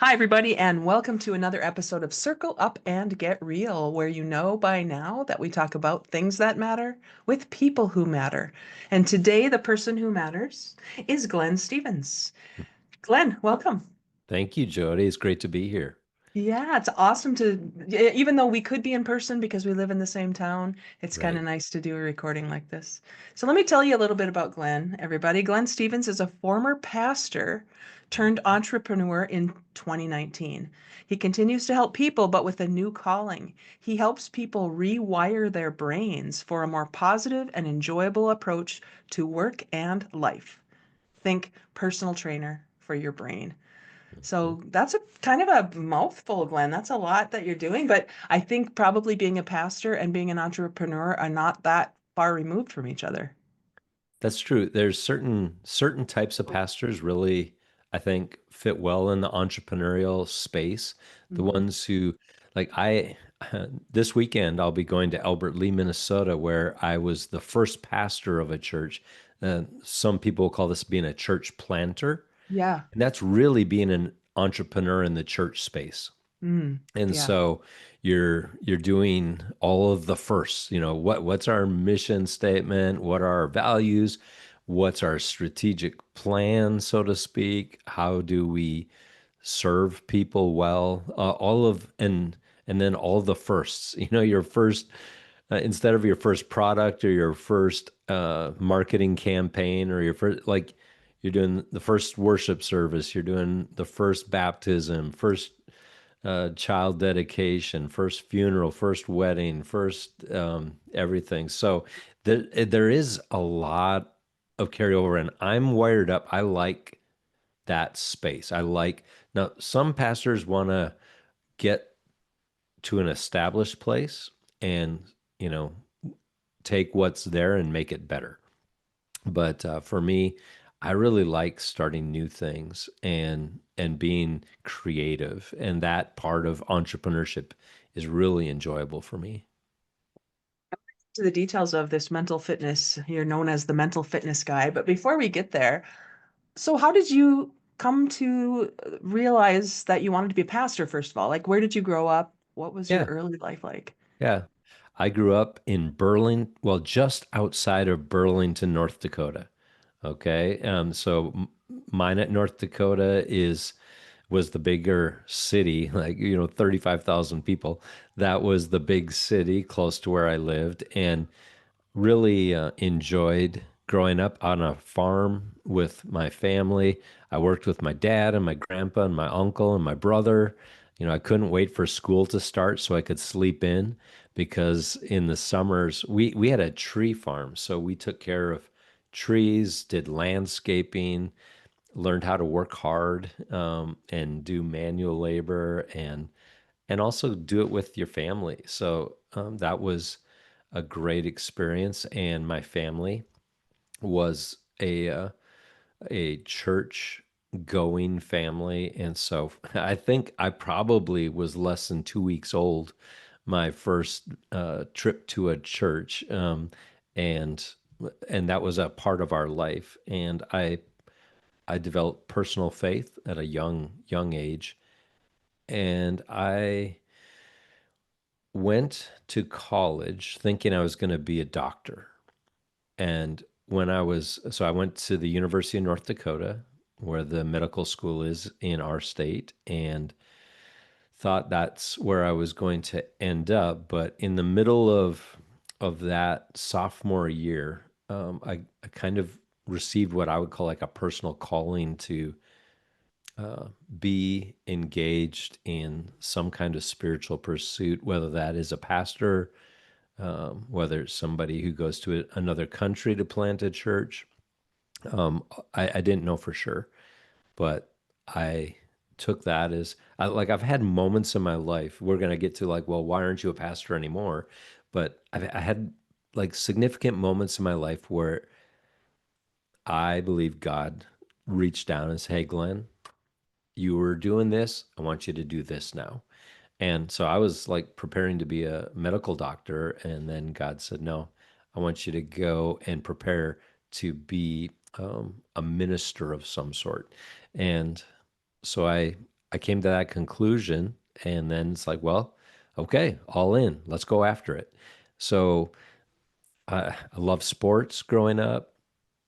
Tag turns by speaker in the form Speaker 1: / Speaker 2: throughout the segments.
Speaker 1: Hi, everybody, and welcome to another episode of Circle Up and Get Real, where you know by now that we talk about things that matter with people who matter. And today, the person who matters is Glen Stevens. Glen, welcome.
Speaker 2: Thank you, Jody. It's great to be here.
Speaker 1: Yeah, it's awesome even though we could be in person because we live in the same town, it's kind of
Speaker 2: Right.
Speaker 1: nice to do a recording like this. So let me tell you a little bit about Glen, everybody. Glen Stevens is a former pastor turned entrepreneur in 2019. He continues to help people, but with a new calling. He helps people rewire their brains for a more positive and enjoyable approach to work and life. Think personal trainer for your brain.
Speaker 2: Mhm.
Speaker 1: So that's a kind of a mouthful, Glenn. That's a lot that you're doing, but I think probably being a pastor and being an entrepreneur are not that far removed from each other.
Speaker 2: That's true. There's certain types of pastors really, I think, fit well in the entrepreneurial space. The
Speaker 1: Mhm.
Speaker 2: ones who, like I, this weekend I'll be going to Albert Lee, Minnesota, where I was the first pastor of a church. Some people call this being a church planter,
Speaker 1: Yeah.
Speaker 2: and that's really being an entrepreneur in the church space.
Speaker 1: Mm.
Speaker 2: And
Speaker 1: Yeah.
Speaker 2: so you're doing all of the firsts. What's our mission statement? What are our values? What's our strategic plan, so to speak? How do we serve people well? All of and then all the firsts. Your first instead of your first product or your first marketing campaign or your first, like, you're doing the first worship service, you're doing the first baptism, first child dedication, first funeral, first wedding, first everything. So there is a lot of carryover, and I'm wired up. I like that space. I like now. Some pastors want to get to an established place and you know take what's there and make it better. But for me, I really like starting new things and being creative, and that part of entrepreneurship is really enjoyable for me.
Speaker 1: To the details of this mental fitness, you're known as the mental fitness guy. But before we get there, so how did you come to realize that you wanted to be a pastor, first of all? Like, where did you grow up? What was your
Speaker 2: Yeah,
Speaker 1: early life like?
Speaker 2: yeah. I grew up in well, just outside of Burlington, North Dakota. Okay, so Minot, North Dakota was the bigger city, like 35,000 people. That was the big city close to where I lived, and really enjoyed growing up on a farm with my family. I worked with my dad and my grandpa and my uncle and my brother. I couldn't wait for school to start so I could sleep in because in the summers we had a tree farm, so we took care of trees, did landscaping, learned how to work hard and do manual labor and also do it with your family. So that was a great experience. And my family was a church going family, and so I think I probably was less than 2 weeks old my first trip to a church, and and that was a part of our life. And I developed personal faith at a young age, and I went to college thinking I was going to be a doctor. And so I went to the University of North Dakota, where the medical school is in our state, and thought that's where I was going to end up. But in the middle of that sophomore year, I kind of received what I would call like a personal calling to be engaged in some kind of spiritual pursuit, whether that is a pastor, whether it's somebody who goes to another country to plant a church. I didn't know for sure, but I took that as like I've had moments in my life. We're gonna get to like, well, why aren't you a pastor anymore? But I had like significant moments in my life where I believe God reached down and said, "Hey, Glenn, you were doing this. I want you to do this now." And so I was like preparing to be a medical doctor. And then God said, "No, I want you to go and prepare to be a minister of some sort." And so I came to that conclusion, and then it's like, well, okay, all in, let's go after it. So I love sports growing up,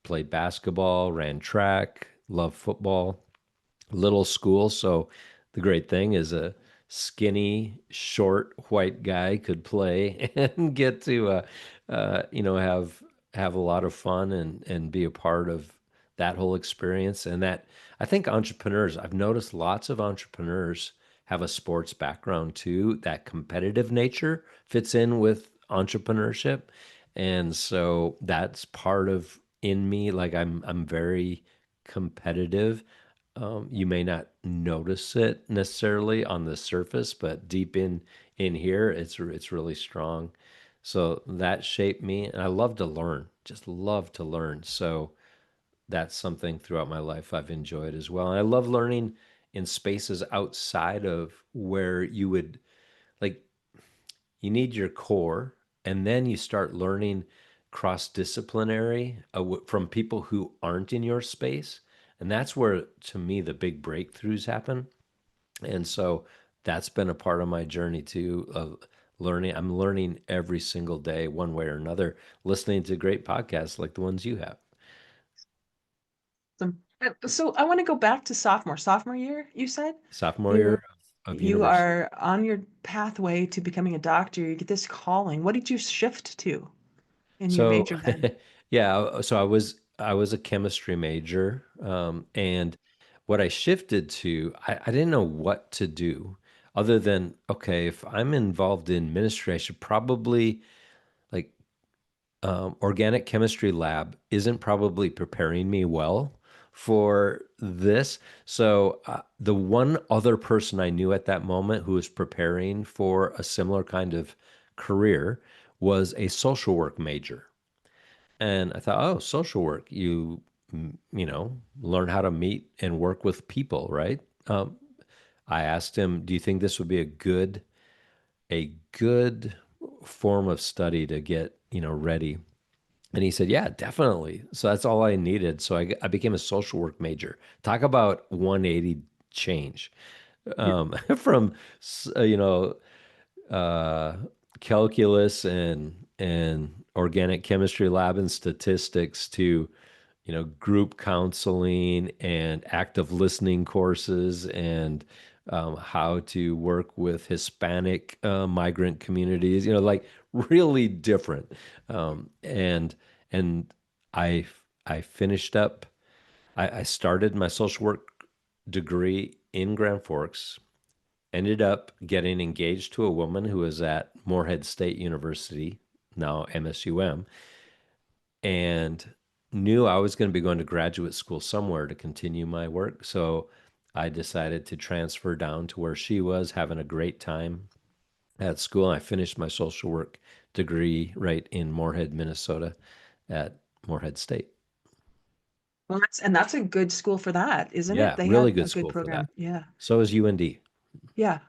Speaker 2: played basketball, ran track, loved football, little school. So the great thing is a skinny, short white guy could play and get to, have a lot of fun and be a part of that whole experience. And that I think entrepreneurs, I've noticed lots of entrepreneurs have a sports background too. That competitive nature fits in with entrepreneurship. And so that's part of in me. Like I'm very competitive. You may not notice it necessarily on the surface, but deep in here, it's really strong. So that shaped me, and I love to learn. Just love to learn. So that's something throughout my life I've enjoyed as well. And I love learning in spaces outside of where you would like you need your core, and then you start learning cross disciplinary from people who aren't in your space. And that's where, to me, the big breakthroughs happen. And so that's been a part of my journey too of learning. I'm learning every single day, one way or another, listening to great podcasts like the ones you have.
Speaker 1: So I want to go back to sophomore year, you said?
Speaker 2: Sophomore year
Speaker 1: You're
Speaker 2: of
Speaker 1: you
Speaker 2: university.
Speaker 1: are on your pathway to becoming a doctor. You get this calling. What did you shift to in your
Speaker 2: So
Speaker 1: major then?
Speaker 2: yeah, so I was a chemistry major, and what I shifted to, I didn't know what to do other than, okay, if I'm involved in ministry, I should probably like organic chemistry lab isn't probably preparing me well for this. So the one other person I knew at that moment who was preparing for a similar kind of career was a social work major. And I thought, oh, social work, learn how to meet and work with people, right? I asked him, do you think this would be a good form of study to get, ready? And he said, yeah, definitely. So that's all I needed. So I became a social work major. Talk about 180 change from, you know, uh, calculus and organic chemistry lab and statistics to group counseling and active listening courses and how to work with Hispanic migrant communities, like really different. And I I finished up. I started my social work degree in Grand Forks, ended up getting engaged to a woman who was at Morehead State University, now MSUM, and knew I was going to be going to graduate school somewhere to continue my work. So I decided to transfer down to where she was, having a great time at school. I finished my social work degree right in Morehead, Minnesota at Morehead State.
Speaker 1: Well, that's a good school for that, isn't it?
Speaker 2: Yeah,
Speaker 1: They
Speaker 2: really
Speaker 1: have
Speaker 2: good
Speaker 1: a good
Speaker 2: school for that.
Speaker 1: program. Yeah.
Speaker 2: So is UND.
Speaker 1: Yeah.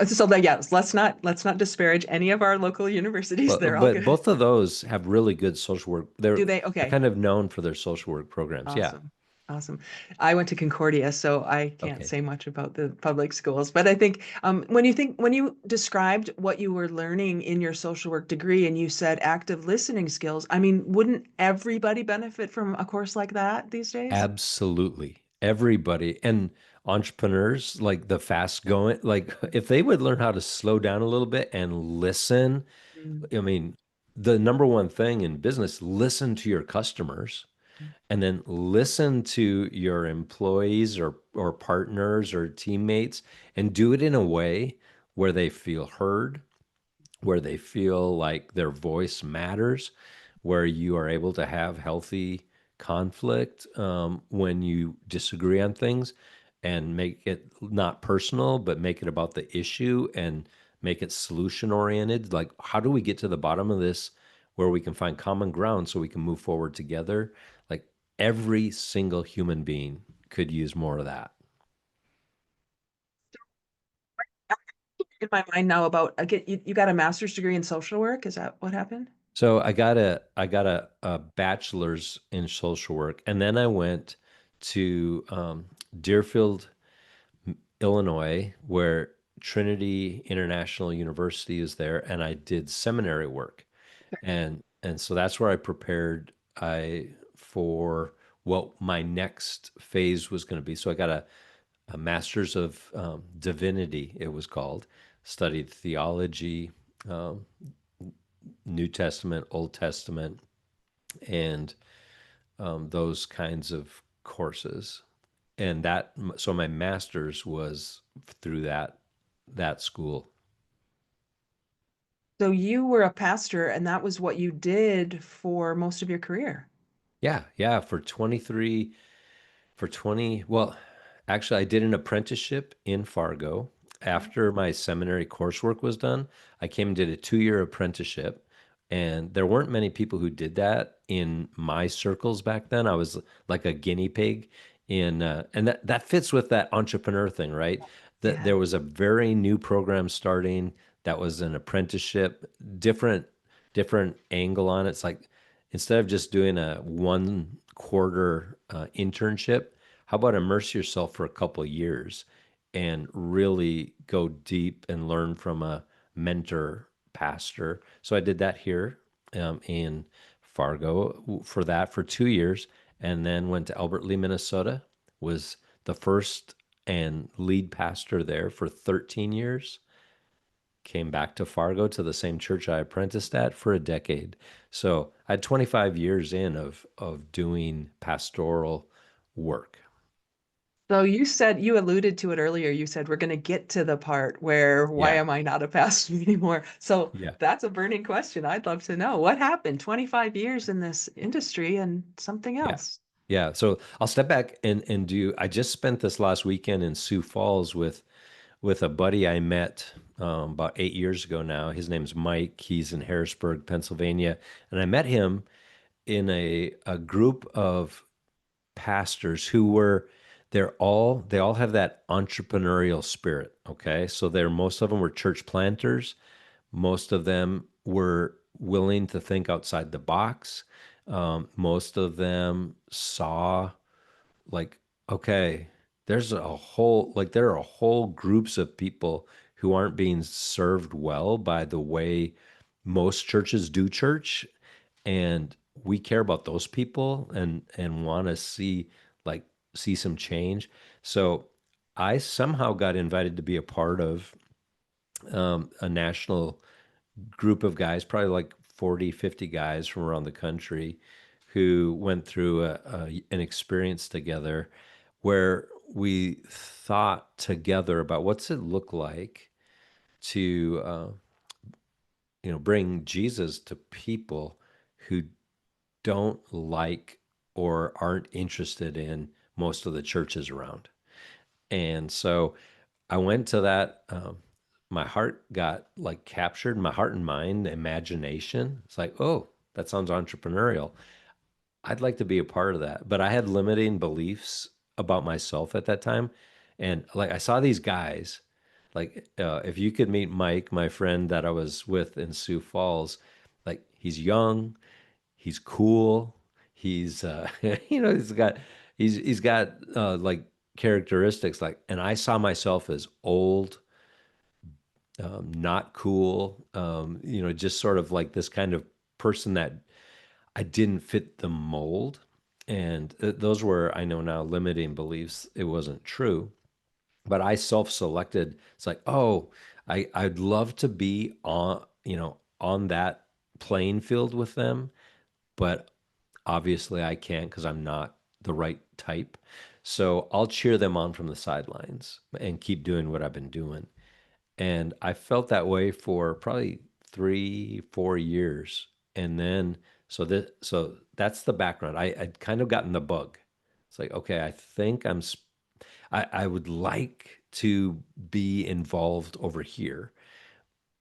Speaker 1: So that, yes, let's not disparage any of our local universities.
Speaker 2: But
Speaker 1: They're all
Speaker 2: but
Speaker 1: good.
Speaker 2: both of those have really good social work.
Speaker 1: Do
Speaker 2: They're
Speaker 1: they?
Speaker 2: they're
Speaker 1: Okay.
Speaker 2: kind of known for their social work programs. Yeah.
Speaker 1: Awesome. Awesome. I went to Concordia, so I can't
Speaker 2: Okay.
Speaker 1: say much about the public schools. But I think when you described what you were learning in your social work degree and you said active listening skills, I mean, wouldn't everybody benefit from a course like that these days?
Speaker 2: Absolutely. Everybody and entrepreneurs, like the fast going, like if they would learn how to slow down a little bit and listen,
Speaker 1: Mm.
Speaker 2: I mean, the number one thing in business, listen to your customers and then listen to your employees or partners or teammates and do it in a way where they feel heard, where they feel like their voice matters, where you are able to have healthy conflict when you disagree on things and make it not personal, but make it about the issue and make it solution oriented. Like, how do we get to the bottom of this where we can find common ground so we can move forward together? Like, every single human being could use more of that.
Speaker 1: In my mind now about again, you got a master's degree in social work. Is that what happened?
Speaker 2: So I got a bachelor's in social work, and then I went to Deerfield Illinois, where Trinity International University is there, and I did seminary work. And so that's where I prepared I for what my next phase was going to be. So I got a master's of divinity, it was called, studied theology, um, New Testament, Old Testament, and those kinds of courses. And that, so my master's was through that school.
Speaker 1: So you were a pastor, and that was what you did for most of your career.
Speaker 2: Yeah, yeah, for 20, well, actually, I did an apprenticeship in Fargo. After my seminary coursework was done, I came and did a 2-year apprenticeship. And there weren't many people who did that in my circles back then. I was like a guinea pig and that fits with that entrepreneur thing, right? That
Speaker 1: Yeah.
Speaker 2: there was a very new program starting that was an apprenticeship, different different angle on it. It's like instead of just doing a 1 quarter internship, how about immerse yourself for a couple of years and really go deep and learn from a mentor pastor? So I did that here in Fargo for that for 2 years, and then went to Albert Lee, Minnesota. Was the first and lead pastor there for 13 years. Came back to Fargo to the same church I apprenticed at for a decade. So I had 25 years in of doing pastoral work.
Speaker 1: So you said you alluded to it earlier. You said we're going to get to the part where why
Speaker 2: Yeah.
Speaker 1: am I not a pastor anymore? So
Speaker 2: Yeah.
Speaker 1: that's a burning question. I'd love to know what happened 25 years in this industry and something
Speaker 2: Yeah.
Speaker 1: else.
Speaker 2: Yeah. So I'll step back and do I just spent this last weekend in Sioux Falls with a buddy I met about 8 years ago now. His name's Mike. He's in Harrisburg, Pennsylvania. And I met him in a group of pastors who were they all have that entrepreneurial spirit. Okay. So they're most of them were church planters. Most of them were willing to think outside the box. Most of them saw like, okay, there's a whole, like, there are whole groups of people who aren't being served well by the way most churches do church. And we care about those people and want to like see some change. So I somehow got invited to be a part of a national group of guys, probably like 40, 50 guys from around the country who went through an experience together where we thought together about what's it look like to bring Jesus to people who don't like or aren't interested in most of the churches around. And so I went to that. My heart got like captured, my heart and mind, imagination. It's like, oh, that sounds entrepreneurial. I'd like to be a part of that. But I had limiting beliefs about myself at that time. And like I saw these guys, like if you could meet Mike, my friend that I was with in Sioux Falls, like he's young, he's cool, he's he's got like characteristics like, and I saw myself as old, not cool, just sort of like this kind of person that I didn't fit the mold. And those were, I know now, limiting beliefs. It wasn't true, but I self-selected. It's like, oh, I'd love to be on that playing field with them, but obviously I can't because I'm not the right type. So I'll cheer them on from the sidelines and keep doing what I've been doing. And I felt that way for probably 3, 4 years. And then so that's the background. I'd kind of gotten the bug. It's like, okay, I think I would like to be involved over here,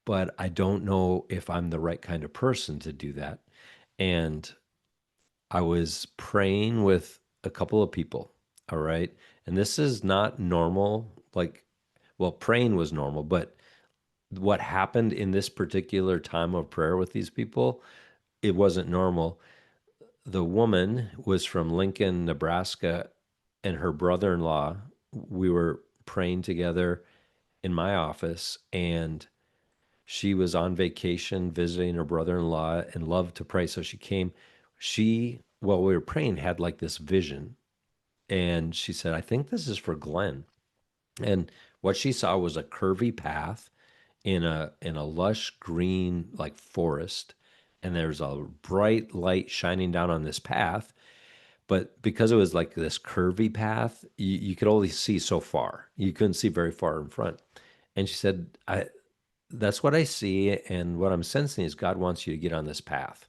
Speaker 2: but I don't know if I'm the right kind of person to do that. And I was praying with a couple of people. All right. And this is not normal. Like, well, praying was normal, but what happened in this particular time of prayer with these people, it wasn't normal. The woman was from Lincoln, Nebraska, and her brother-in-law, we were praying together in my office, and she was on vacation visiting her brother-in-law and loved to pray. So she came. She, while we were praying, had like this vision. And she said, I think this is for Glenn. And what she saw was a curvy path in a lush green like forest. And there's a bright light shining down on this path. But because it was like this curvy path, you could only see so far. You couldn't see very far in front. And she said, that's what I see. And what I'm sensing is God wants you to get on this path.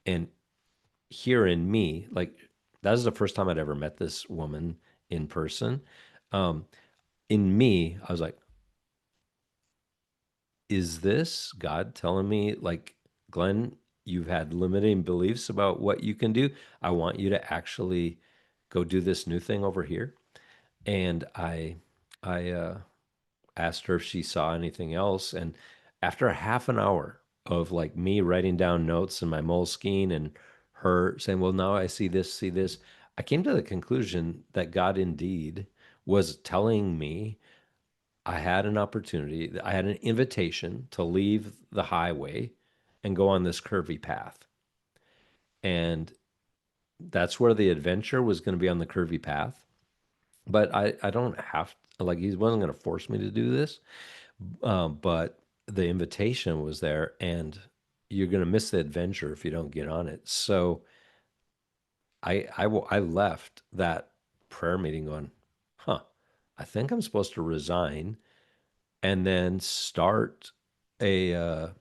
Speaker 2: And here in me, like that was the first time I'd ever met this woman in person. Um, in me, I was like, is this God telling me, like, Glenn, you've had limiting beliefs about what you can do. I want you to actually go do this new thing over here. And I asked her if she saw anything else. And after a half an hour of like me writing down notes in my Moleskine and her saying, well, now I see this, I came to the conclusion that God indeed was telling me I had an opportunity, I had an invitation to leave the highway and go on this curvy path. And that's where the adventure was going to be, on the curvy path. But I don't have to, like, he wasn't going to force me to do this. But the invitation was there, and you're going to miss the adventure if you don't get on it. So I left that prayer meeting going, huh, I think I'm supposed to resign and then start a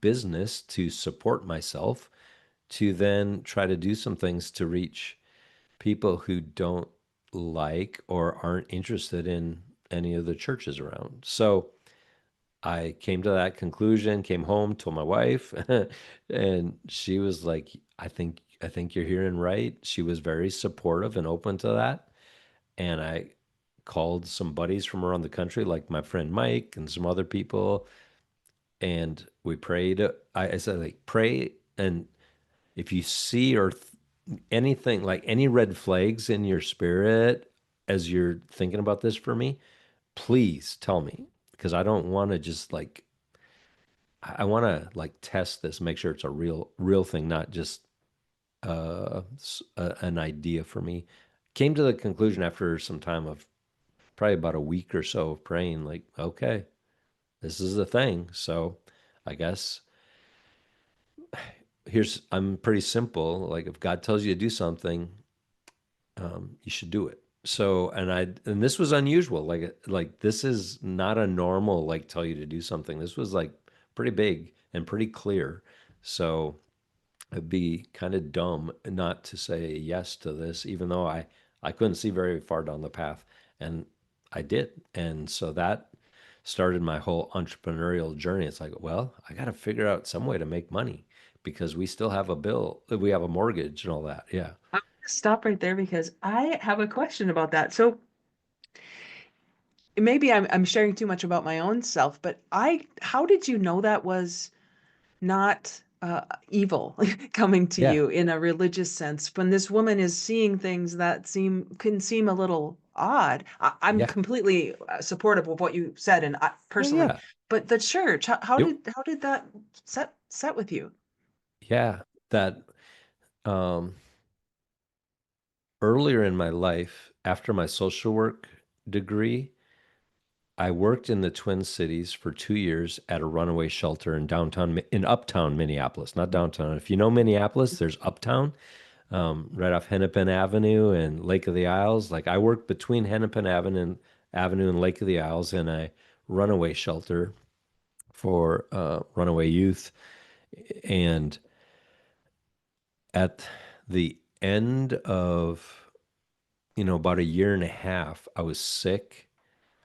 Speaker 2: business to support myself, to then try to do some things to reach people who don't like or aren't interested in any of the churches around. So I came to that conclusion, came home, told my wife, and she was like, I think you're hearing right. She was very supportive and open to that. And I called some buddies from around the country, like my friend Mike and some other people, and we prayed. I said, like, pray, and if you see or anything like any red flags in your spirit as you're thinking about this for me, please tell me, because I don't want to just like, I want to like test this, make sure it's a real thing, not just an idea for me. Came to the conclusion after some time of probably about a week or so of praying, like, okay, this is the thing. So I guess I'm pretty simple. Like, if God tells you to do something, you should do it. So, and this was unusual. Like this is not a normal, like, tell you to do something. This was like pretty big and pretty clear. So it'd be kind of dumb not to say yes to this, even though I couldn't see very far down the path, and I did. And so that started my whole entrepreneurial journey. It's like, well, I got to figure out some way to make money because we still have a bill, we have a mortgage and all that. Yeah.
Speaker 1: I'm gonna stop right there because I have a question about that. So maybe I'm sharing too much about my own self, but how did you know that was not evil coming to
Speaker 2: Yeah.
Speaker 1: you in a religious sense when this woman is seeing things that can seem a little odd? I'm
Speaker 2: Yeah.
Speaker 1: completely supportive of what you said, and
Speaker 2: Oh,
Speaker 1: personally,
Speaker 2: yeah.
Speaker 1: but the church,
Speaker 2: Yep.
Speaker 1: how did that set with you?
Speaker 2: Yeah. That um, earlier in my life, after my social work degree, I worked in the Twin Cities for 2 years at a runaway shelter in uptown Minneapolis, not downtown. If you know Minneapolis, there's uptown, right off Hennepin Avenue and Lake of the Isles. Like, I worked between Hennepin Avenue and Lake of the Isles in a runaway shelter for runaway youth. And at the end of, about a year and a half, I was sick.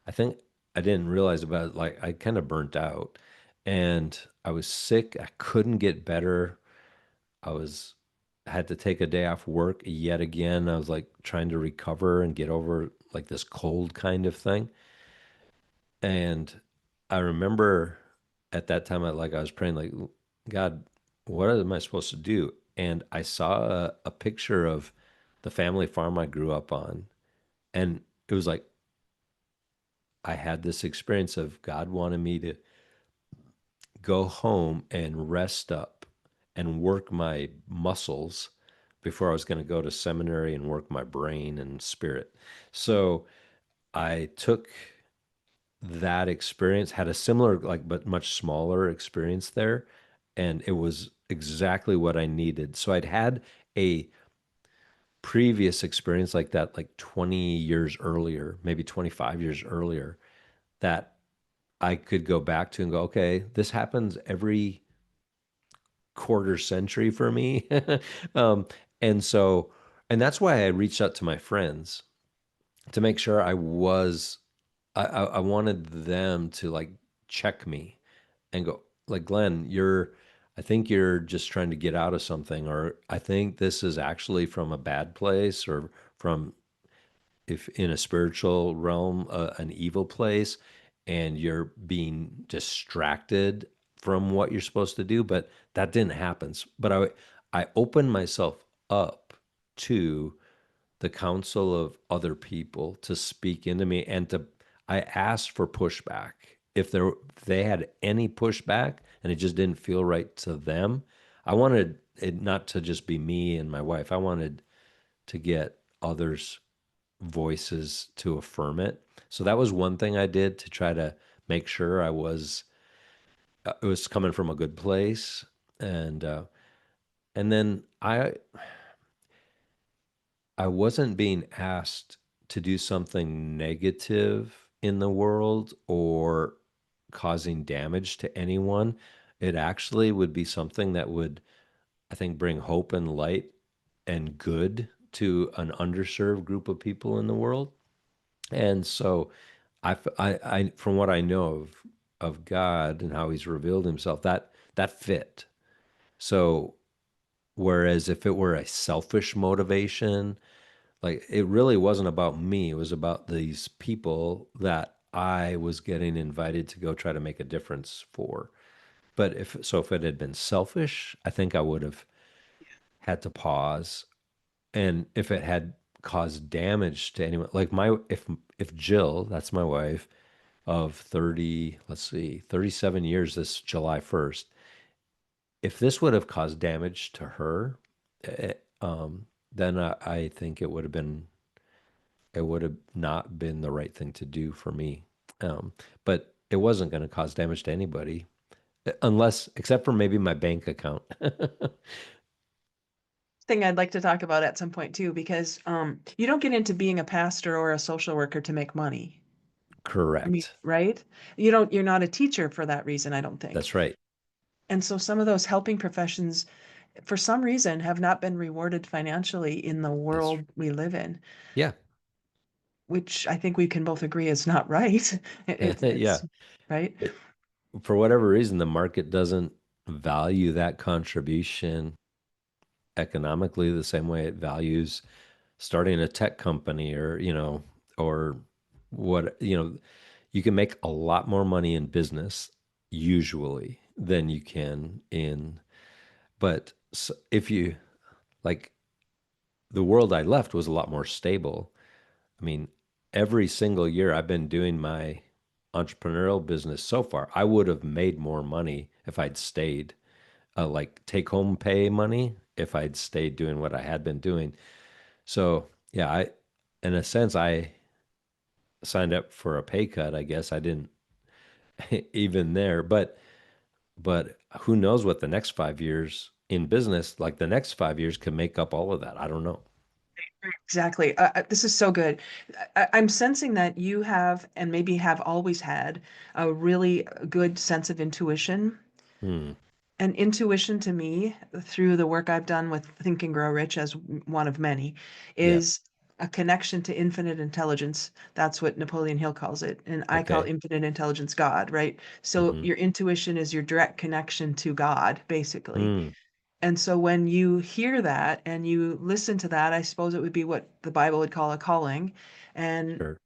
Speaker 2: I think I didn't realize about it, like, I kind of burnt out, and I was sick. I couldn't get better. I was had to take a day off work yet again. I was like trying to recover and get over like this cold kind of thing. And I remember at that time, I was praying, like, God, what am I supposed to do? And I saw a picture of the family farm I grew up on, and it was like I had this experience of God wanted me to go home and rest up and work my muscles before I was going to go to seminary and work my brain and spirit. So I took that experience, had a similar, like, but much smaller experience there. And it was exactly what I needed. So I'd had a previous experience like that, like 20 years earlier, maybe 25 years earlier, that I could go back to and go, okay, this happens every quarter century for me. um, and so, and that's why I reached out to my friends to make sure I wanted them to like check me and go, like, Glenn, I think you're just trying to get out of something, or I think this is actually from a bad place, or from, if in a spiritual realm, an evil place, and you're being distracted from what you're supposed to do. But that didn't happen. But I opened myself up to the counsel of other people to speak into me, and to I asked for pushback. If they had any pushback and it just didn't feel right to them, I wanted it not to just be me and my wife. I wanted to get others' voices to affirm it. So that was one thing I did to try to make sure it was coming from a good place. And then I wasn't being asked to do something negative in the world or causing damage to anyone. It actually would be something that would, I think, bring hope and light and good to an underserved group of people in the world. And so from what I know of God and how he's revealed himself, that fit. So whereas if it were a selfish motivation, like, it really wasn't about me, it was about these people that I was getting invited to go try to make a difference for. But if it had been selfish, I think I would have had to pause. And if it had caused damage to anyone, like my if Jill, that's my wife, of 30, let's see, 37 years this July 1st, if this would have caused damage to her, then I think it would have not been the right thing to do for me. But it wasn't going to cause damage to anybody, unless, except for maybe my bank account.
Speaker 1: Thing I'd like to talk about at some point too, because you don't get into being a pastor or a social worker to make money. I mean,
Speaker 2: Correct.
Speaker 1: right? You're not a teacher for that reason, I don't think.
Speaker 2: That's right.
Speaker 1: And so some of those helping professions, for some reason, have not been rewarded financially in the
Speaker 2: That's
Speaker 1: world we live in,
Speaker 2: Yeah.
Speaker 1: which I think we can both agree is not right.
Speaker 2: Yeah.
Speaker 1: It's right.
Speaker 2: It, for whatever reason, the market doesn't value that contribution economically the same way it values starting a tech company, or, or what, you can make a lot more money in business usually than you can but if you, like, the world I left was a lot more stable. I mean, every single year I've been doing my entrepreneurial business so far, I would have made more money if I'd stayed, like take home pay money, if I'd stayed doing what I had been doing. So, yeah, in a sense, I signed up for a pay cut. I guess I didn't even there, but who knows what the next 5 years in business, like the next 5 years, can make up all of that. I don't know.
Speaker 1: Exactly. This is so good. I'm sensing that you have, and maybe have always had, a really good sense of intuition.
Speaker 2: Hmm.
Speaker 1: And intuition to me, through the work I've done with Think and Grow Rich as one of many,
Speaker 2: Yeah.
Speaker 1: is a connection to infinite intelligence. That's what Napoleon Hill calls it. And I call
Speaker 2: Okay.
Speaker 1: infinite intelligence God, right? So
Speaker 2: Hmm.
Speaker 1: your intuition is your direct connection to God, basically.
Speaker 2: Hmm.
Speaker 1: And so when you hear that and you listen to that, I suppose it would be what the Bible would call a calling. And
Speaker 2: Sure.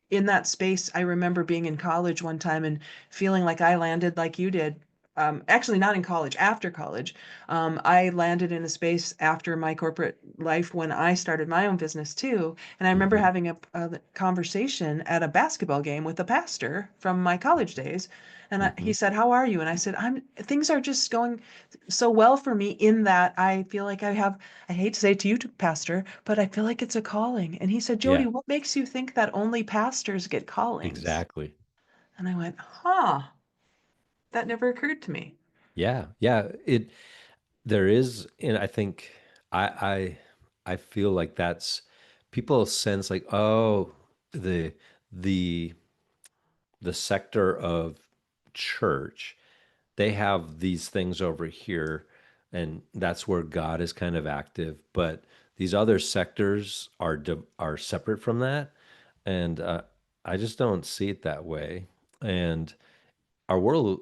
Speaker 1: in that space, I remember being in college one time and feeling like I landed like you did, actually not in college, after college. I landed in a space after my corporate life when I started my own business too. And I remember
Speaker 2: Hmm.
Speaker 1: having a conversation at a basketball game with a pastor from my college days. And he
Speaker 2: Hmm.
Speaker 1: said, "How are you?" And I said, things are just going so well for me in that I feel like I hate to say it to you, Pastor, but I feel like it's a calling." And he said, "Jody,
Speaker 2: Yeah,
Speaker 1: what makes you think that only pastors get callings?"
Speaker 2: exactly.
Speaker 1: And I went, huh, that never occurred to me.
Speaker 2: Yeah, yeah. There is, and I think I I feel like that's people sense like, oh, the the the sector of church, they have these things over here, and that's where God is kind of active. But these other sectors are separate from that, and I just don't see it that way. And our world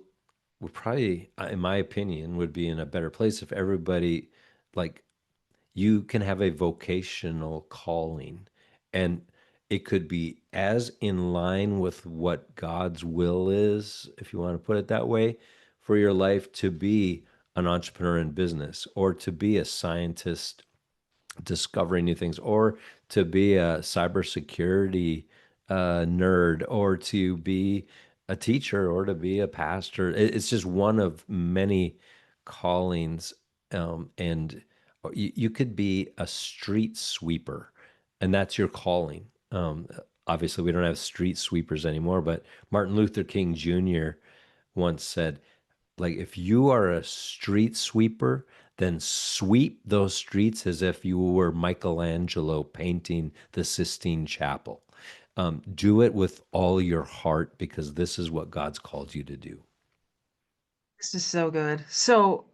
Speaker 2: would probably, in my opinion, would be in a better place if everybody, like, you can have a vocational calling, and it could be as in line with what God's will is, if you want to put it that way, for your life to be an entrepreneur in business or to be a scientist discovering new things, or to be a cybersecurity nerd, or to be a teacher, or to be a pastor. It's just one of many callings. And you could be a street sweeper, and that's your calling. Obviously, we don't have street sweepers anymore, but Martin Luther King Jr. once said, like, if you are a street sweeper, then sweep those streets as if you were Michelangelo painting the Sistine Chapel. Do it with all your heart because this is what God's called you to do.
Speaker 1: This is so good. So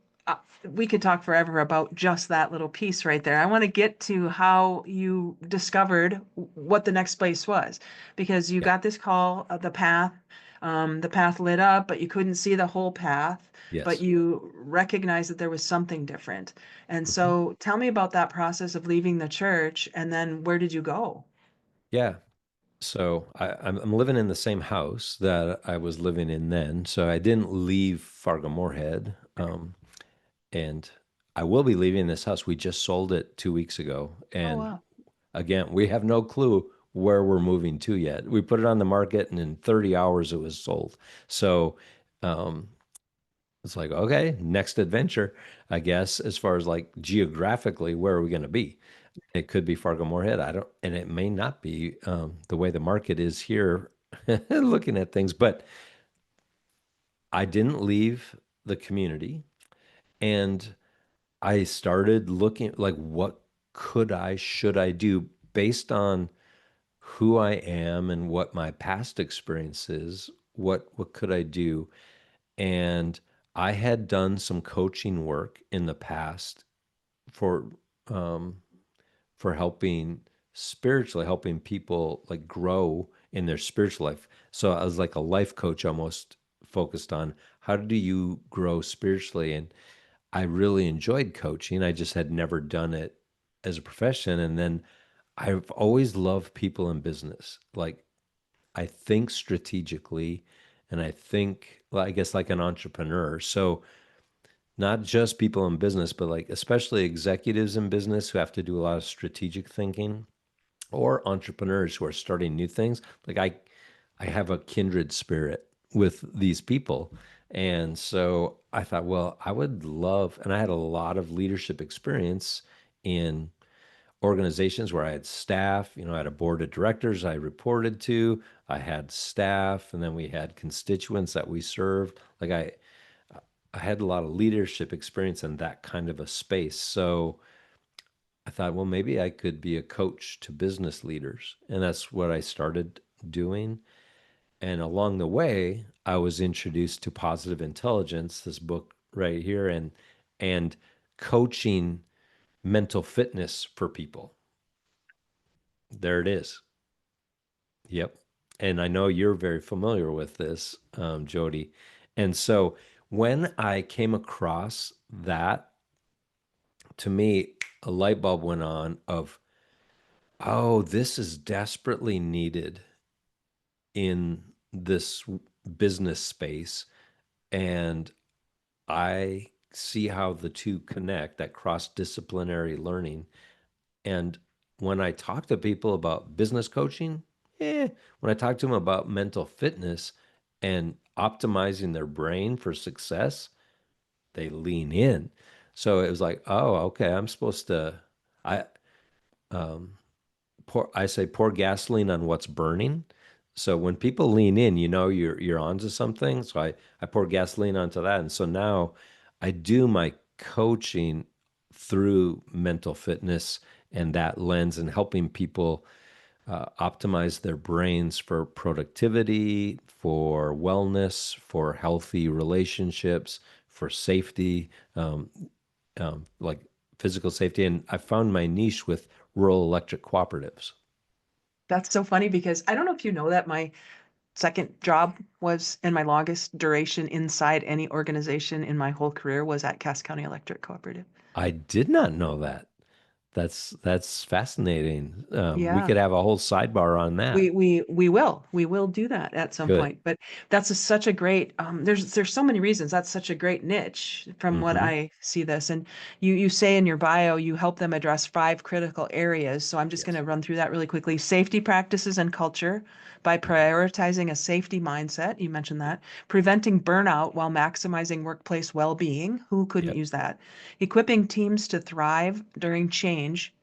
Speaker 1: we could talk forever about just that little piece right there. I want to get to how you discovered what the next place was, because you
Speaker 2: Yeah.
Speaker 1: got this call of the path lit up, but you couldn't see the whole path, but
Speaker 2: Yes.
Speaker 1: you recognized that there was something different. And
Speaker 2: Mhm.
Speaker 1: so tell me about that process of leaving the church, and then where did you go?
Speaker 2: Yeah. So I'm living in the same house that I was living in then. So I didn't leave Fargo Moorhead. And I will be leaving this house. We just sold it 2 weeks ago.
Speaker 1: Oh,
Speaker 2: And
Speaker 1: wow.
Speaker 2: again, we have no clue where we're moving to yet. We put it on the market, and in 30 hours it was sold. So um, it's like, okay, next adventure, I guess, as far as like geographically, where are we going to be? It could be Fargo Moorhead. I don't, and it may not be the way the market is here looking at things, but I didn't leave the community, and I started looking like, what should I do based on who I am and what my past experience is? What could I do? And I had done some coaching work in the past for um, helping spiritually, helping people like grow in their spiritual life. So I was like a life coach, almost focused on how do you grow spiritually. And I really enjoyed coaching. I just had never done it as a profession. And then I've always loved people in business. Like, I think strategically, and I think, well, I guess, like an entrepreneur. So not just people in business, but like especially executives in business who have to do a lot of strategic thinking, or entrepreneurs who are starting new things. Like, I have a kindred spirit with these people. And so I thought, well, I would love, and I had a lot of leadership experience in organizations where I had staff. I had a board of directors I reported to, I had staff, and then we had constituents that we served. Like, I had a lot of leadership experience in that kind of a space. So I thought, well, maybe I could be a coach to business leaders. And that's what I started doing. And along the way, I was introduced to Positive Intelligence, this book right here, and coaching mental fitness for people. There it is. Yep. And I know you're very familiar with this, Jody. And so when I came across that, to me, a light bulb went on of, oh, this is desperately needed in this business space. And I see how the two connect, that cross-disciplinary learning. And when I talk to people about business coaching, when I talk to them about mental fitness and optimizing their brain for success, they lean in. So it was like, oh, okay, I'm supposed to, I I say pour gasoline on what's burning. So when people lean in, you're onto something. So I pour gasoline onto that. And so now I do my coaching through mental fitness and that lens, and helping people optimize their brains for productivity, for wellness, for healthy relationships, for safety, like physical safety. And I found my niche with rural electric cooperatives.
Speaker 1: That's so funny because I don't know if you know that my second job was, and my longest duration inside any organization in my whole career was at Cass County Electric Cooperative.
Speaker 2: I did not know that. That's fascinating. We
Speaker 1: Yeah.
Speaker 2: could have a whole sidebar on that.
Speaker 1: We will do that at some
Speaker 2: Good.
Speaker 1: point. But that's such a great there's so many reasons that's such a great niche from what
Speaker 2: Mm-hmm.
Speaker 1: I see this. And you say in your bio you help them address five critical areas. So I'm just going
Speaker 2: Yes.
Speaker 1: to run through that really quickly. Safety practices and culture by
Speaker 2: Mm-hmm.
Speaker 1: prioritizing a safety mindset. You mentioned that. Preventing burnout while maximizing workplace well-being. Who couldn't
Speaker 2: Yep.
Speaker 1: use that? Equipping teams to thrive during change.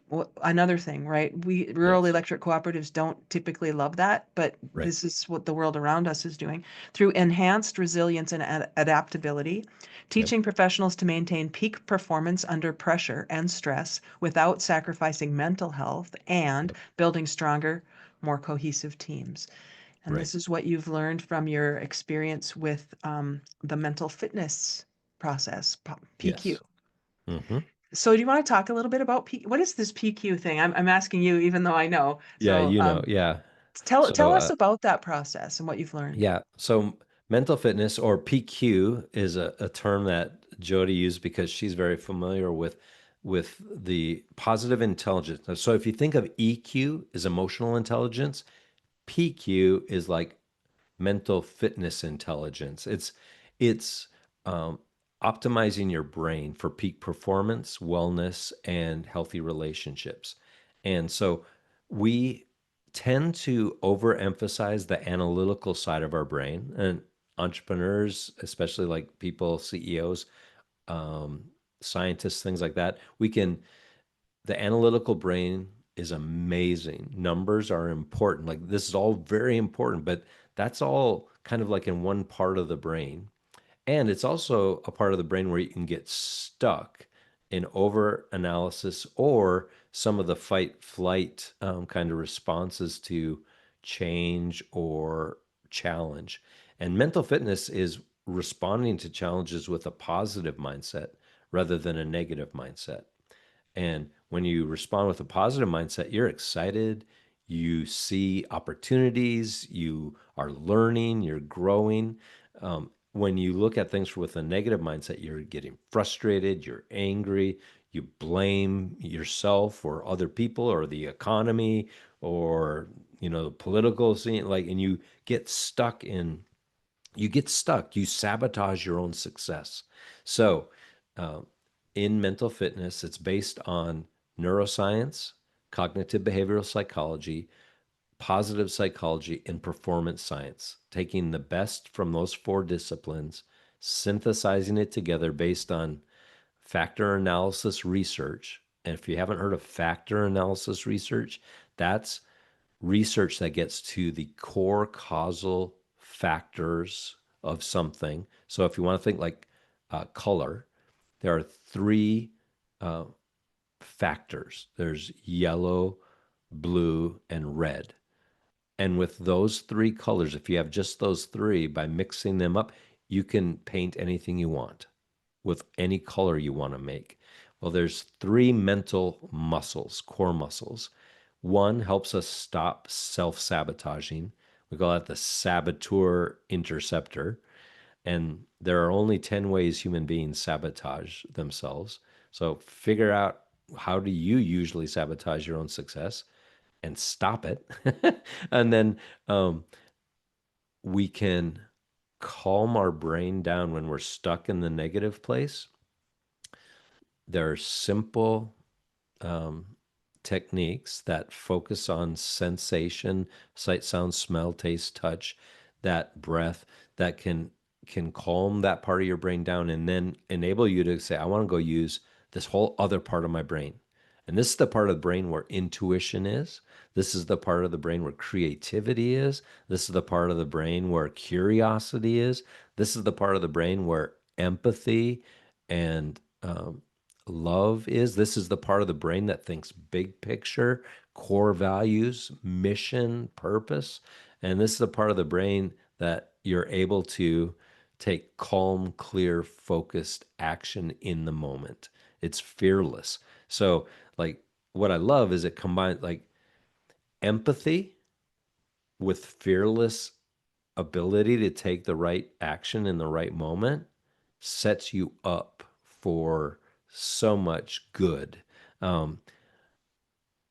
Speaker 1: Well, another thing, right? We rural
Speaker 2: Yes.
Speaker 1: electric cooperatives don't typically love that, but
Speaker 2: Right.
Speaker 1: this is what the world around us is doing through enhanced resilience and adaptability,
Speaker 2: Yep.
Speaker 1: teaching professionals to maintain peak performance under pressure and stress without sacrificing mental health, and
Speaker 2: Yep.
Speaker 1: building stronger, more cohesive teams. And
Speaker 2: Right.
Speaker 1: this is what you've learned from your experience with the mental fitness process, PQ.
Speaker 2: Yes. Mm-hmm.
Speaker 1: So do you want to talk a little bit about what is this PQ thing? I'm asking you, even though I know.
Speaker 2: Yeah.
Speaker 1: So
Speaker 2: Yeah.
Speaker 1: tell
Speaker 2: So
Speaker 1: us about that process and what you've learned.
Speaker 2: yeah. So mental fitness, or PQ, is a term that Jody used because she's very familiar with the positive intelligence. So if you think of EQ is emotional intelligence, PQ is like mental fitness intelligence. It's um, optimizing your brain for peak performance, wellness, and healthy relationships. And so we tend to overemphasize the analytical side of our brain, and entrepreneurs, especially like people, CEOs, um, scientists, things like that. The analytical brain is amazing. Numbers are important. Like, this is all very important, but that's all kind of like in one part of the brain. And it's also a part of the brain where you can get stuck in over analysis, or some of the fight flight kind of responses to change or challenge. And mental fitness is responding to challenges with a positive mindset rather than a negative mindset. And when you respond with a positive mindset, you're excited, you see opportunities, you are learning, you're growing. When you look at things with a negative mindset, you're getting frustrated, you're angry, you blame yourself or other people or the economy, or the political scene, like, and you sabotage your own success. So, uh, in mental fitness, it's based on neuroscience, cognitive behavioral psychology, positive psychology, and performance science, taking the best from those four disciplines, synthesizing it together based on factor analysis research. And if you haven't heard of factor analysis research, that's research that gets to the core causal factors of something. So if you want to think like color, there are three uh, factors. There's yellow, blue, and red. And with those three colors, if you have just those three, by mixing them up, you can paint anything you want with any color you want to make. Well, there's three mental muscles, core muscles. One helps us stop self sabotaging. We call that the saboteur interceptor. And there are only 10 ways human beings sabotage themselves. So figure out, how do you usually sabotage your own success, and stop it. And then we can calm our brain down when we're stuck in the negative place, there are simple um, techniques that focus on sensation, sight, sound, smell, taste, touch, that breath that can calm that part of your brain down and then enable you to say, I want to go use this whole other part of my brain. And this is the part of the brain where intuition is. This is the part of the brain where creativity is. This is the part of the brain where curiosity is. This is the part of the brain where empathy and love is. This is the part of the brain that thinks big picture, core values, mission, purpose. And this is the part of the brain that you're able to take calm, clear, focused action in the moment. It's fearless. So, like, what I love is it combines like empathy with fearless ability to take the right action in the right moment sets you up for so much good. Um,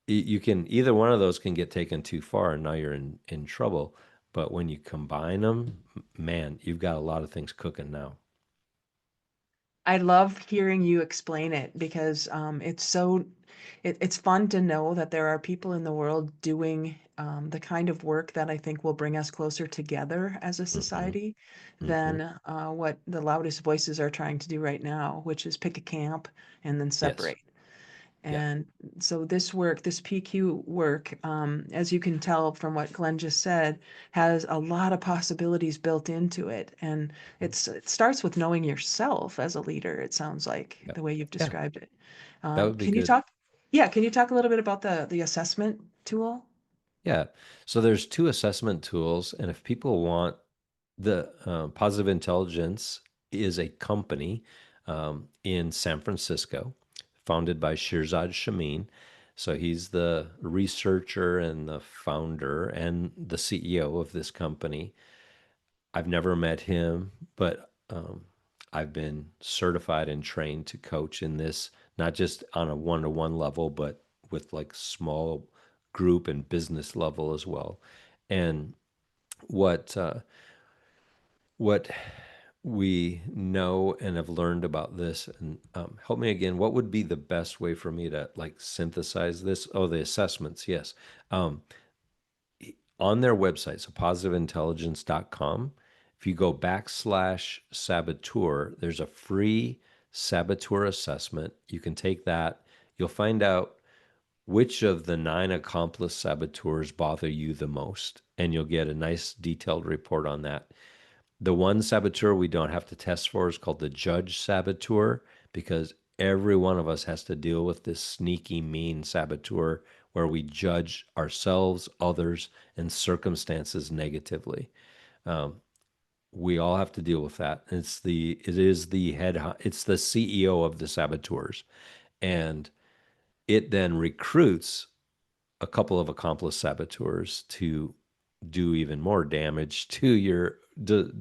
Speaker 2: you can either one of those can get taken too far and now you're in trouble. But when you combine them, man, you've got a lot of things cooking now.
Speaker 1: I love hearing you explain it because it's fun to know that there are people in the world doing the kind of work that I think will bring us closer together as a
Speaker 2: Hmm.
Speaker 1: society
Speaker 2: Hmm.
Speaker 1: than what the loudest voices are trying to do right now, which is pick a camp and then
Speaker 2: Yes.
Speaker 1: separate.
Speaker 2: Yeah.
Speaker 1: And so this work, this PQ work, as you can tell from what Glenn just said, has a lot of possibilities built into it. And it starts with knowing yourself as a leader, it sounds like,
Speaker 2: Yeah.
Speaker 1: the way you've
Speaker 2: Yeah.
Speaker 1: described it.
Speaker 2: That would be
Speaker 1: Can you
Speaker 2: good.
Speaker 1: talk? Yeah, can you talk a little bit about the assessment tool?
Speaker 2: Yeah. So there's two assessment tools, and if people want the Positive Intelligence is a company in San Francisco, founded by Shirzad Chamine. So he's the researcher and the founder and the CEO of this company. I've never met him, but I've been certified and trained to coach in this, not just on a one-to-one level, but with like small group and business level as well. And what what we know and have learned about this, and help me again, what would be the best way for me to like synthesize this? Oh, the assessments, yes. Um, on their website, so positiveintelligence.com, if you go /saboteur, there's a free saboteur assessment. You can take that. You'll find out which of the 9 accomplice saboteurs bother you the most, and you'll get a nice detailed report on that. The one saboteur we don't have to test for is called the judge saboteur because every one of us has to deal with this sneaky, mean saboteur where we judge ourselves, others, and circumstances negatively. Um, we all have to deal with that. It is the it's the CEO of the saboteurs, and it then recruits a couple of accomplice saboteurs to do even more damage to your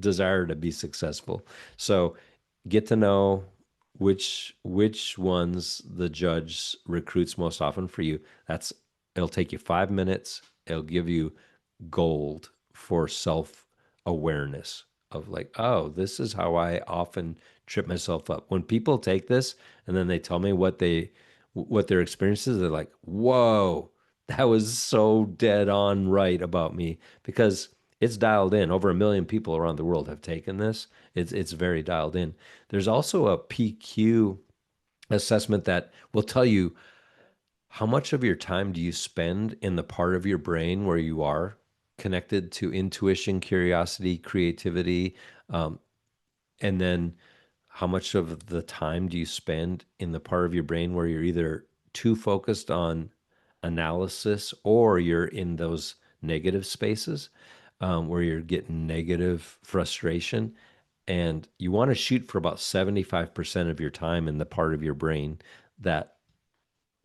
Speaker 2: desire to be successful. So get to know which ones the judge recruits most often for you. That's It'll take you 5 minutes. It'll give you gold for self awareness of like, oh, this is how I often trip myself up. When people take this and then they tell me what their experiences, they're like, whoa, that was so dead on right about me because it's dialed in. Over 1 million people around the world have taken this. It's very dialed in. There's also a PQ assessment that will tell you how much of your time do you spend in the part of your brain where you are connected to intuition, curiosity, creativity, um, and then how much of the time do you spend in the part of your brain where you're either too focused on analysis or you're in those negative spaces where you're getting negative frustration. And you want to shoot for about 75% of your time in the part of your brain that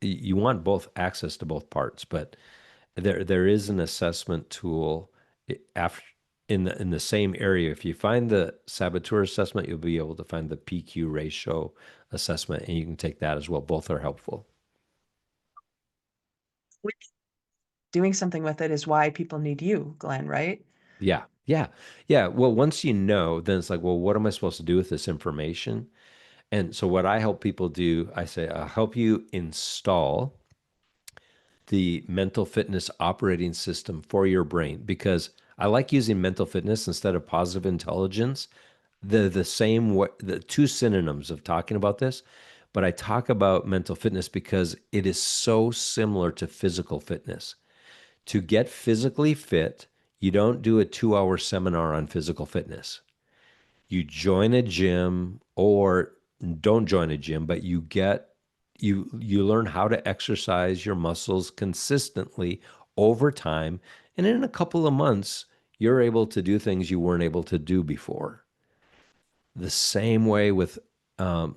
Speaker 2: you want both access to both parts, but there is an assessment tool after in the same area. If you find the saboteur assessment, you'll be able to find the PQ ratio assessment, and you can take that as well. Both are helpful.
Speaker 1: Doing something with it is why people need you, Glenn, right?
Speaker 2: Yeah, Yeah. Yeah. Well, once you know, then it's like, well, what am I supposed to do with this information? And so what I help people do, I say, I'll help you install the mental fitness operating system for your brain because I like using mental fitness instead of positive intelligence. The same way, the two synonyms of talking about this, but I talk about mental fitness because it is so similar to physical fitness. To get physically fit, you don't do a 2 hour seminar on physical fitness. You join a gym or don't join a gym, but you learn how to exercise your muscles consistently over time. And in a couple of months, you're able to do things you weren't able to do before. The same way with um,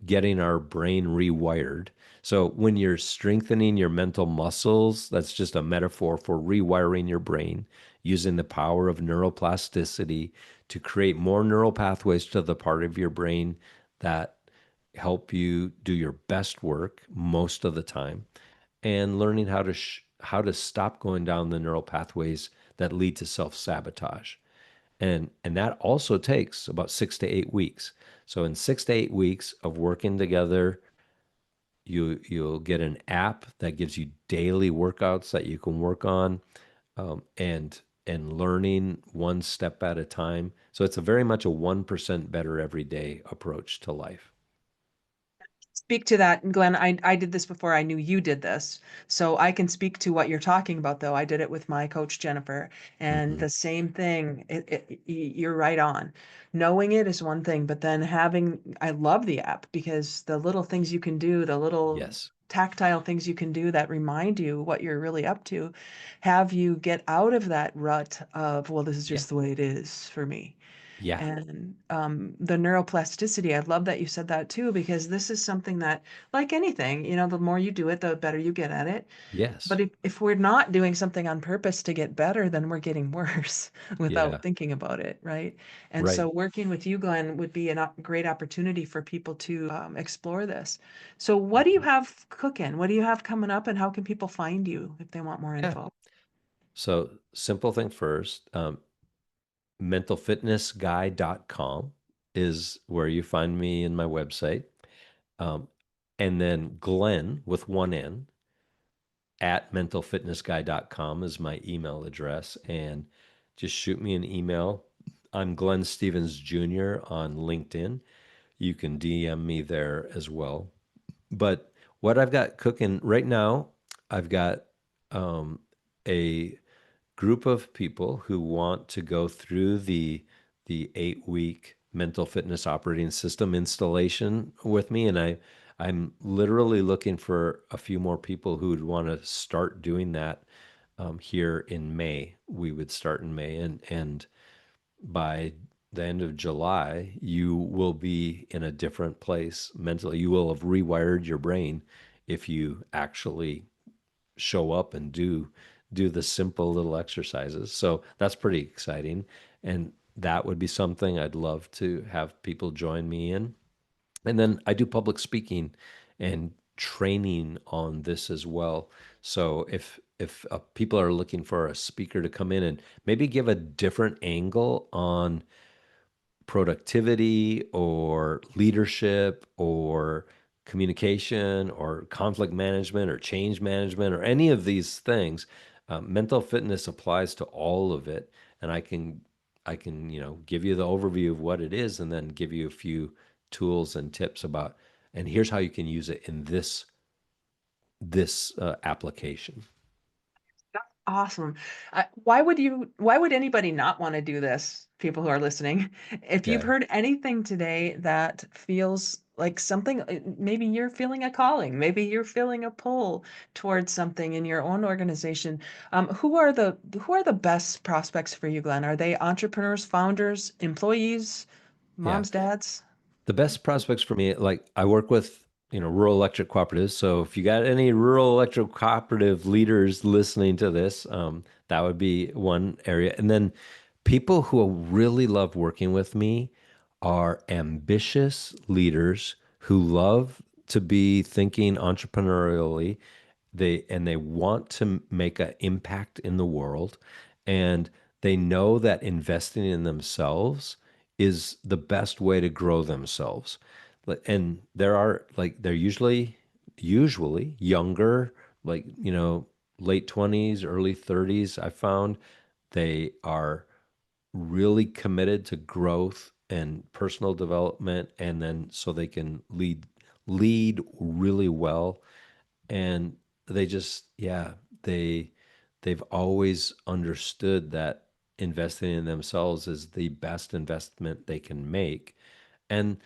Speaker 2: getting our brain rewired. So when you're strengthening your mental muscles, that's just a metaphor for rewiring your brain using the power of neuroplasticity to create more neural pathways to the part of your brain that help you do your best work most of the time and learning how to stop going down the neural pathways that lead to self-sabotage. And that also takes about 6 to 8 weeks. So in 6 to 8 weeks of working together, you'll get an app that gives you daily workouts that you can work on, and learning one step at a time. So it's a very much a 1% better every day approach to life.
Speaker 1: Speak to that. And Glenn, I did this before I knew you did this. So I can speak to what you're talking about, though. I did it with my coach, Jennifer, and
Speaker 2: Hmm.
Speaker 1: the same thing. You're right on. Knowing it is one thing, but then I love the app because the little things you can do, the little
Speaker 2: Yes.
Speaker 1: tactile things you can do that remind you what you're really up to, have you get out of that rut of, well, this is
Speaker 2: Yeah.
Speaker 1: just the way it is for me.
Speaker 2: Yeah.
Speaker 1: And the neuroplasticity, I love that you said that too, because this is something that, like anything, the more you do it, the better you get at it. But
Speaker 2: Yes.
Speaker 1: if we're not doing something on purpose to get better, then we're getting worse without
Speaker 2: Yeah.
Speaker 1: thinking about it, right? And
Speaker 2: Right.
Speaker 1: so working with you, Glenn, would be a great opportunity for people to explore this. So what do you
Speaker 2: Mhm.
Speaker 1: have cooking? What do you have coming up, and how can people find you if they want more
Speaker 2: Yeah.
Speaker 1: info?
Speaker 2: So simple thing first. Mentalfitnessguy.com is where you find me in my website. Um, and then Glenn with one N at mentalfitnessguy.com is my email address. And just shoot me an email. I'm Glen Stevens Jr. on LinkedIn. You can DM me there as well. But what I've got cooking right now, I've got um, a group of people who want to go through the 8 week mental fitness operating system installation with me, and I'm literally looking for a few more people who would want to start doing that here in May. We would start in May, and by the end of July, you will be in a different place mentally. You will have rewired your brain if you actually show up and do the simple little exercises. So that's pretty exciting. And that would be something I'd love to have people join me in. And then I do public speaking and training on this as well. So if people are looking for a speaker to come in and maybe give a different angle on productivity or leadership or communication or conflict management or change management or any of these things, mental fitness applies to all of it. And I can give you the overview of what it is and then give you a few tools and tips about, and here's how you can use it in this application.
Speaker 1: That's awesome. Why would anybody not want to do this? People who are listening, if you've
Speaker 2: Yeah.
Speaker 1: heard anything today that feels like something, maybe you're feeling a calling, maybe you're feeling a pull towards something in your own organization. Who are the best prospects for you, Glenn? Are they entrepreneurs, founders, employees,
Speaker 2: Yeah.
Speaker 1: moms, dads?
Speaker 2: The best prospects for me, like I work with, rural electric cooperatives. So if you got any rural electric cooperative leaders listening to this, that would be one area. And then people who really love working with me are ambitious leaders who love to be thinking entrepreneurially. They want to make an impact in the world, and they know that investing in themselves is the best way to grow themselves. And they're usually younger, like, late 20s, early 30s. I found they are really committed to growth and personal development, and then so they can lead really well. And they just, yeah, they they've always understood that investing in themselves is the best investment they can make. And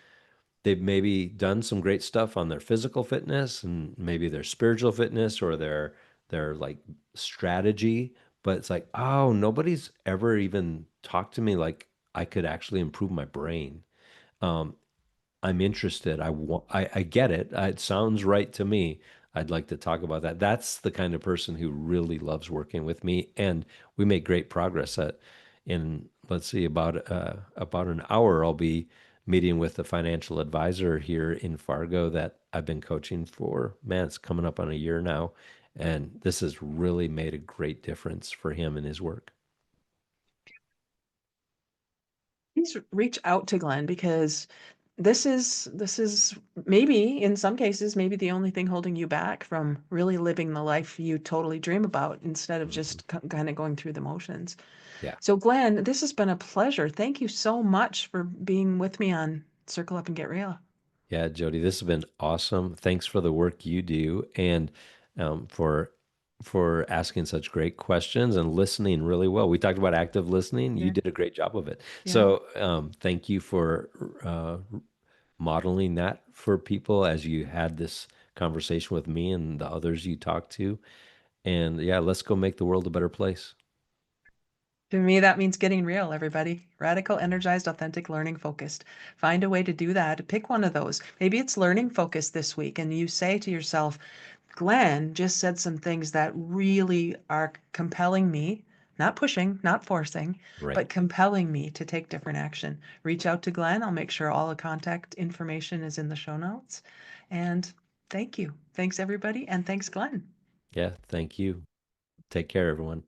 Speaker 2: they've maybe done some great stuff on their physical fitness and maybe their spiritual fitness or their like strategy, but it's like, oh, nobody's ever even talked to me like I could actually improve my brain. Um, I'm interested. I get it. It sounds right to me. I'd like to talk about that. That's the kind of person who really loves working with me, and we make great progress. In, let's see, about an hour, I'll be meeting with a financial advisor here in Fargo that I've been coaching for. Man, it's coming up on a year now, and this has really made a great difference for him in his work.
Speaker 1: Please reach out to Glenn because this is maybe in some cases maybe the only thing holding you back from really living the life you totally dream about instead of
Speaker 2: Mhm.
Speaker 1: just kind of going through the motions.
Speaker 2: Yeah.
Speaker 1: So Glenn, this has been a pleasure. Thank you so much for being with me on Circle Up and Get Real.
Speaker 2: Yeah, Jody, this has been awesome. Thanks for the work you do and for asking such great questions and listening really well. We talked about active listening. You
Speaker 1: Yeah.
Speaker 2: did a great job of it.
Speaker 1: Yeah.
Speaker 2: So thank you for modeling that for people as you had this conversation with me and the others you talked to. And yeah, let's go make the world a better place.
Speaker 1: To me, that means getting real, everybody. Radical, energized, authentic, learning focused. Find a way to do that. Pick one of those. Maybe it's learning focused this week, and you say to yourself, Glenn just said some things that really are compelling me, not pushing, not forcing,
Speaker 2: Right.
Speaker 1: but compelling me to take different action. Reach out to Glenn. I'll make sure all the contact information is in the show notes. And thank you. Thanks, everybody. And thanks, Glenn.
Speaker 2: Yeah. Thank you. Take care, everyone.